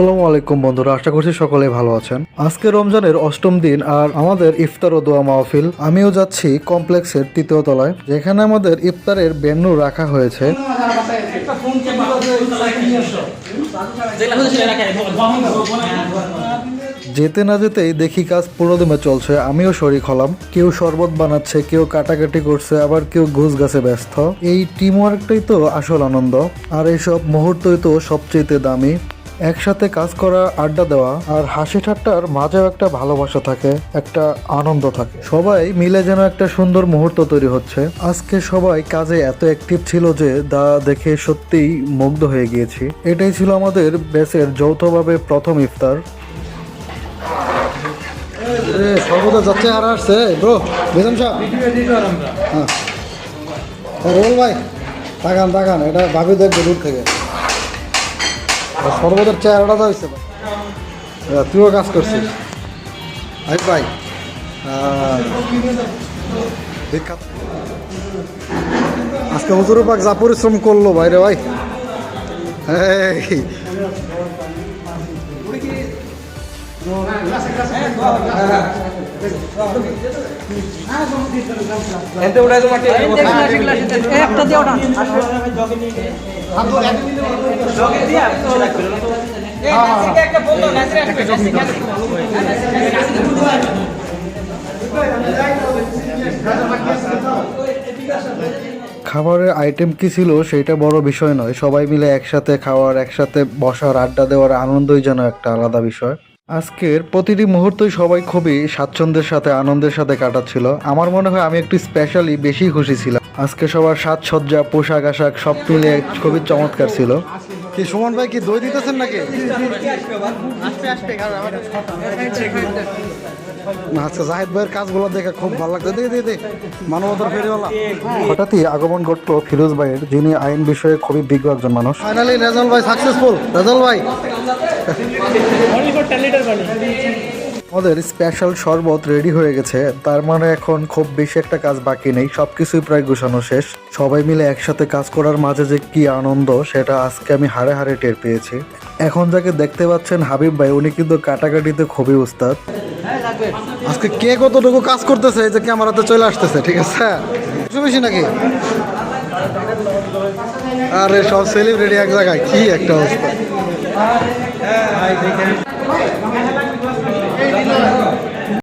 আসসালামু আলাইকুম বন্ধুরা, আশা করছি সকলে ভালো আছেন। আজকে রমজানের অষ্টম দিন আর আমাদের ইফতার ও দোয়া মাহফিল। আমিও যাচ্ছি কমপ্লেক্সের তৃতীয় তলায়, যেখানে আমাদের ইফতারের ভেন্যু রাখা হয়েছে। যেতে না যেতেই দেখি কাজ পুরোদমে চলছে, আমিও শরিক হলাম। কেউ শরবত বানাচ্ছে, কেউ কাটাকাটি করছে, আবার কেউ ঘুষ গাছে ব্যস্ত। এই টিম ওয়ার্কটাই তো আসল আনন্দ, আর এইসব মুহূর্তই তো সবচেয়ে দামি। একসাথে কাজ করা, আড্ডা দেওয়া আর হাসি ঠাট্টার মাঝেও একটা ভালোবাসা থাকে, একটা আনন্দ থাকে। সবাই মিলে যেন একটা সুন্দর মুহূর্ত তৈরি হচ্ছে। আজকে সবাই কাজে এত অ্যাক্টিভ ছিল যে দেখে সত্যিই মুগ্ধ হয়ে গিয়েছি। এটাই ছিল আমাদের ব্যাচের যৌথভাবে প্রথম ইফতার। সর্বদা যাচ্ছে আর আসছে ব্রো বেদম সাহেব। হ্যাঁ রোল ভাই, তাকান তাকান, এটা ভাবি দেখবে দূর থেকে। সর্বদার চেহারাটা তো হয়েছে, তুইও কাজ করছিস ভাই। আজকে হুজুর পাক যা পরিশ্রম করলো ভাইরে ভাই। খাবারের আইটেম কি ছিল সেটা বড় বিষয় নয়, সবাই মিলে একসাথে খাওয়ার, একসাথে বসার, আড্ডা দেওয়ার আনন্দই যেন একটা আলাদা বিষয়। আজকের প্রতিটি মুহূর্তই সবাই খুবই স্বাচ্ছন্দ্যের সাথে, আনন্দের সাথে কাটাচ্ছিল। আমার মনে হয় আমি একটু স্পেশালি বেশি খুশি ছিলাম। আজকে সবার সাজসজ্জা, পোশাক আশাক সব মিলে খুবই চমৎকার ছিল। কি সুমন ভাই, কি দই দিতেছেন নাকি? না, আচ্ছা, জাহিদ ভাইয়ের কাজগুলো দেখে খুব ভালো লাগছে। দে মানবতার ফেরিওয়ালা। হঠাৎই আগমন ঘটলো ফিরোজ ভাইয়ের, যিনি আইন বিষয়ে খুবই বিজ্ঞ একজন মানুষ। ফাইনালি রেজাল ভাই সাকসেসফুল। রেজাল ভাই, আমাদের স্পেশাল শরবত রেডি হয়ে গেছে, তার মানে এখন খুব বেশি একটা কাজ বাকি নেই, সবকিছুই প্রায় গোছানো শেষ। সবাই মিলে একসাথে কাজ করার মাঝে যে কি আনন্দ, সেটা আজকে আমি হাড়ে হাড়ে টের পেয়েছি। এখন যাকে দেখতে পাচ্ছেন হাবিব ভাই, উনি কিন্তু কাটাকাটিতে খুবই উস্তাদ। আজকে কে কতটুকু কাজ করতেছে এই যে ক্যামেরাতে চলে আসতেছে, ঠিক আছে বেশি নাকি? আরে সব সেলিব্রিটি এক জায়গায়, কি একটা অবস্থা।